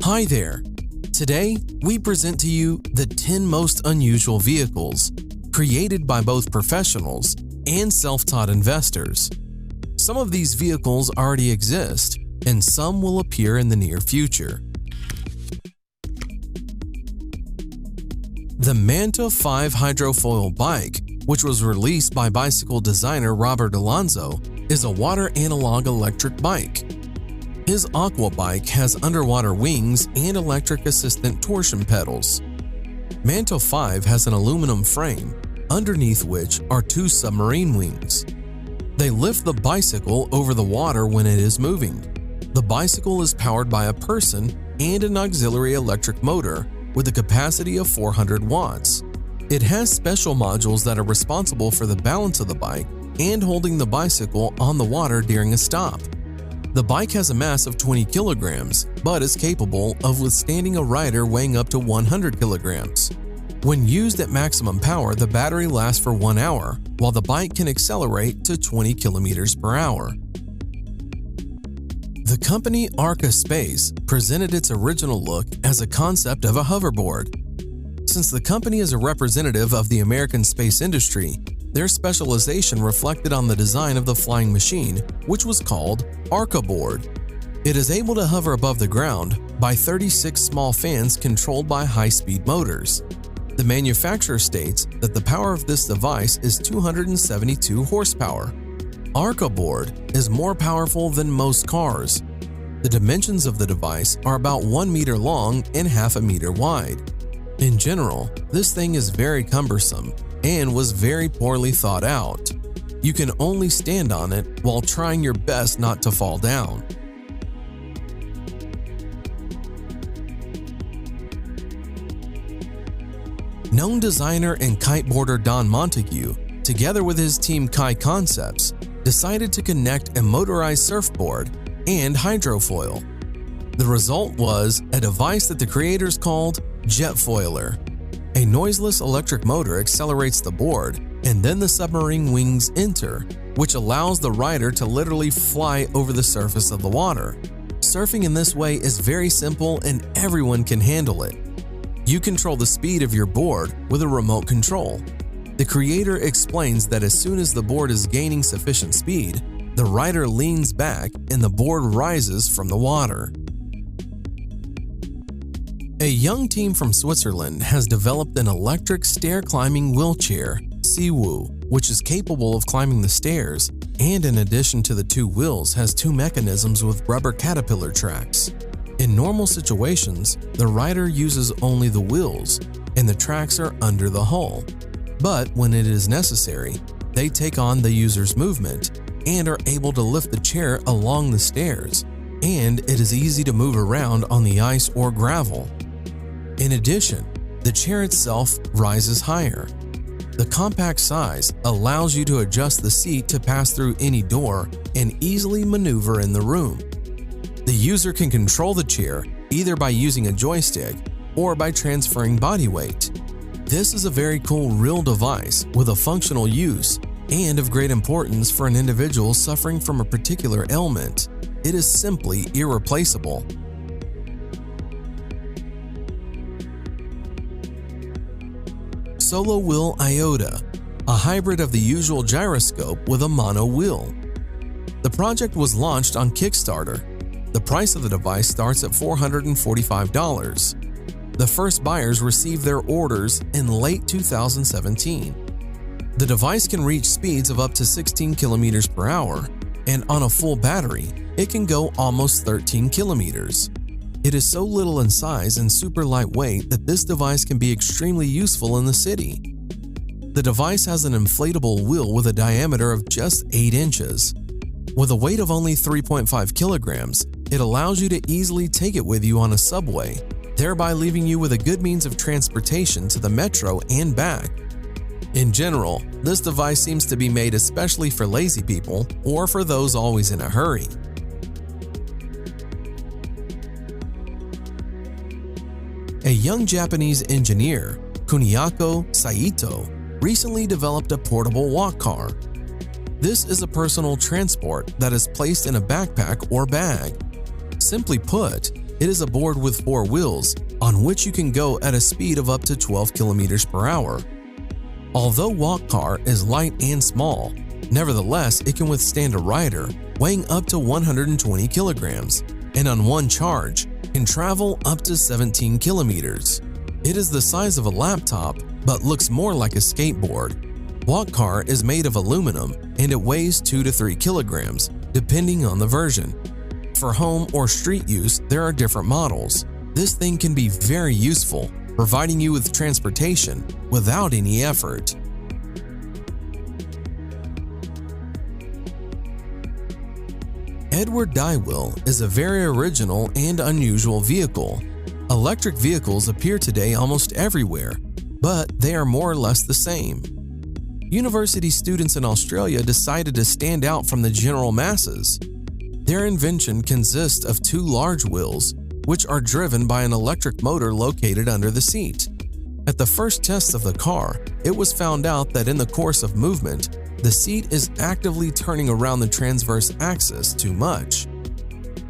Hi there! Today, we present to you the 10 most unusual vehicles created by both professionals and self-taught investors. Some of these vehicles already exist, and some will appear in the near future. The Manta 5 hydrofoil bike, which was released by bicycle designer Robert Alonso, is a water analog electric bike. His Aqua bike has underwater wings and electric assistant torsion pedals. Manta 5 has an aluminum frame, underneath which are 2 submarine wings. They lift the bicycle over the water when it is moving. The bicycle is powered by a person and an auxiliary electric motor with a capacity of 400 watts. It has special modules that are responsible for the balance of the bike and holding the bicycle on the water during a stop. The bike has a mass of 20 kilograms, but is capable of withstanding a rider weighing up to 100 kilograms. When used at maximum power, the battery lasts for 1 hour, while the bike can accelerate to 20 kilometers per hour. The company Arca Space presented its original look as a concept of a hoverboard. Since the company is a representative of the American space industry, their specialization reflected on the design of the flying machine, which was called Arca Board. It is able to hover above the ground by 36 small fans controlled by high-speed motors. The manufacturer states that the power of this device is 272 horsepower. Arca Board is more powerful than most cars. The dimensions of the device are about 1 meter long and half a meter wide. In general, this thing is very cumbersome and was very poorly thought out. You can only stand on it while trying your best not to fall down. Known designer and kiteboarder Don Montague, together with his team Kai Concepts, decided to connect a motorized surfboard and hydrofoil. The result was a device that the creators called Jetfoiler. A noiseless electric motor accelerates the board, and then the submarine wings enter, which allows the rider to literally fly over the surface of the water. Surfing in this way is very simple and everyone can handle it. You control the speed of your board with a remote control. The creator explains that as soon as the board is gaining sufficient speed, the rider leans back and the board rises from the water. A young team from Switzerland has developed an electric stair-climbing wheelchair, Siwu, which is capable of climbing the stairs and in addition to the 2 wheels has 2 mechanisms with rubber caterpillar tracks. In normal situations, the rider uses only the wheels and the tracks are under the hull. But when it is necessary, they take on the user's movement and are able to lift the chair along the stairs, and it is easy to move around on the ice or gravel. In addition, the chair itself rises higher. The compact size allows you to adjust the seat to pass through any door and easily maneuver in the room. The user can control the chair either by using a joystick or by transferring body weight. This is a very cool real device with a functional use and of great importance for an individual suffering from a particular ailment. It is simply irreplaceable. Solo Wheel Iota, a hybrid of the usual gyroscope with a mono wheel. The project was launched on Kickstarter. The price of the device starts at $445. The first buyers received their orders in late 2017. The device can reach speeds of up to 16 kilometers per hour, and on a full battery, it can go almost 13 kilometers. It is so little in size and super lightweight that this device can be extremely useful in the city. The device has an inflatable wheel with a diameter of just 8 inches. With a weight of only 3.5 kilograms, it allows you to easily take it with you on a subway, thereby leaving you with a good means of transportation to the metro and back. In general, this device seems to be made especially for lazy people or for those always in a hurry. A young Japanese engineer, Kuniako Saito, recently developed a portable walk car. This is a personal transport that is placed in a backpack or bag. Simply put, It is a board with 4 wheels, on which you can go at a speed of up to 12 kilometers per hour. Although walk car is light and small, nevertheless it can withstand a rider weighing up to 120 kilograms, and on one charge can travel up to 17 kilometers. It is the size of a laptop, but looks more like a skateboard. Walk car is made of aluminum and it weighs 2 to 3 kilograms, depending on the version. For home or street use, there are different models. This thing can be very useful, providing you with transportation without any effort. Edward Dye-Wheel is a very original and unusual vehicle. Electric vehicles appear today almost everywhere, but they are more or less the same. University students in Australia decided to stand out from the general masses. Their invention consists of 2 large wheels, which are driven by an electric motor located under the seat. At the first test of the car, it was found out that in the course of movement, the seat is actively turning around the transverse axis too much.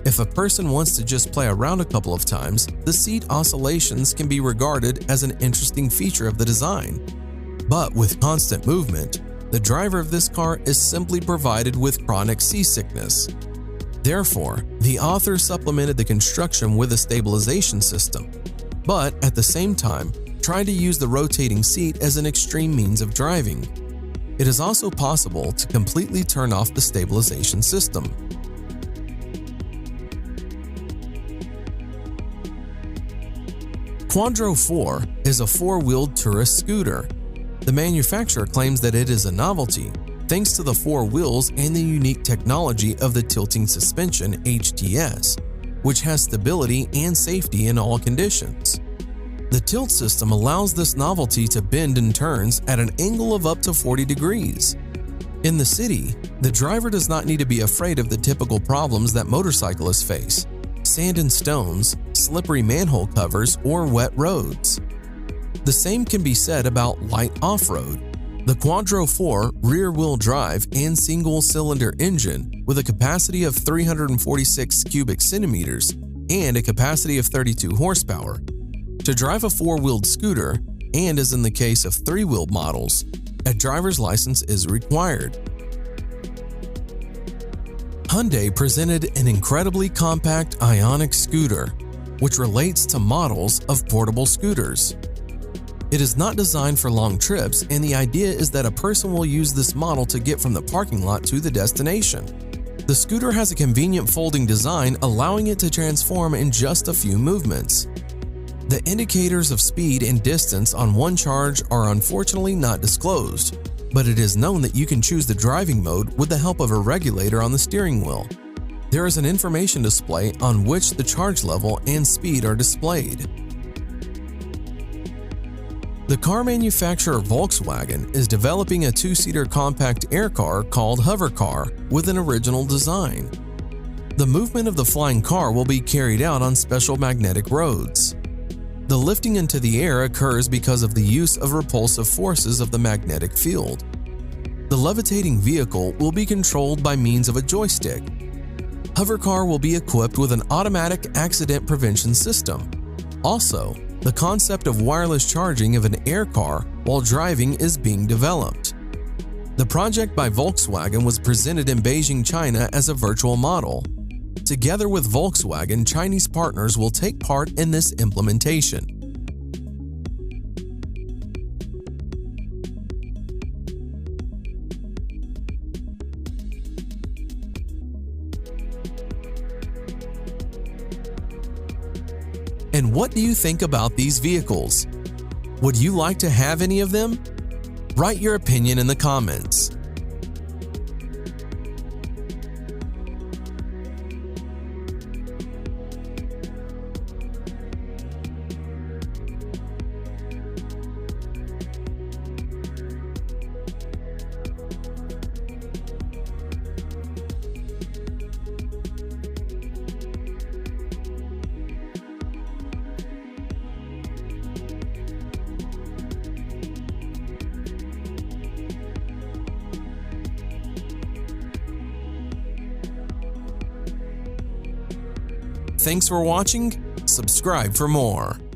If a person wants to just play around a couple of times, the seat oscillations can be regarded as an interesting feature of the design. But with constant movement, the driver of this car is simply provided with chronic seasickness. Therefore, the author supplemented the construction with a stabilization system, but at the same time, tried to use the rotating seat as an extreme means of driving. It is also possible to completely turn off the stabilization system. Quadro 4 is a 4-wheeled tourist scooter. The manufacturer claims that it is a novelty, thanks to the 4 wheels and the unique technology of the tilting suspension (HTS), which has stability and safety in all conditions. The tilt system allows this novelty to bend and turns at an angle of up to 40 degrees. In the city, the driver does not need to be afraid of the typical problems that motorcyclists face: sand and stones, slippery manhole covers, or wet roads. The same can be said about light off-road. The Quadro 4 rear-wheel drive and single-cylinder engine with a capacity of 346 cubic centimeters and a capacity of 32 horsepower. To drive a 4-wheeled scooter, and as in the case of 3-wheeled models, a driver's license is required. Hyundai presented an incredibly compact Ioniq scooter, which relates to models of portable scooters. It is not designed for long trips, and the idea is that a person will use this model to get from the parking lot to the destination. The scooter has a convenient folding design, allowing it to transform in just a few movements. The indicators of speed and distance on one charge are unfortunately not disclosed, but it is known that you can choose the driving mode with the help of a regulator on the steering wheel. There is an information display on which the charge level and speed are displayed. The car manufacturer Volkswagen is developing a 2-seater compact air car called Hover Car with an original design. The movement of the flying car will be carried out on special magnetic roads. The lifting into the air occurs because of the use of repulsive forces of the magnetic field. The levitating vehicle will be controlled by means of a joystick. Hover Car will be equipped with an automatic accident prevention system. Also, the concept of wireless charging of an air car while driving is being developed. The project by Volkswagen was presented in Beijing, China as a virtual model. Together with Volkswagen, Chinese partners will take part in this implementation. And what do you think about these vehicles? Would you like to have any of them? Write your opinion in the comments. Thanks for watching. Subscribe for more.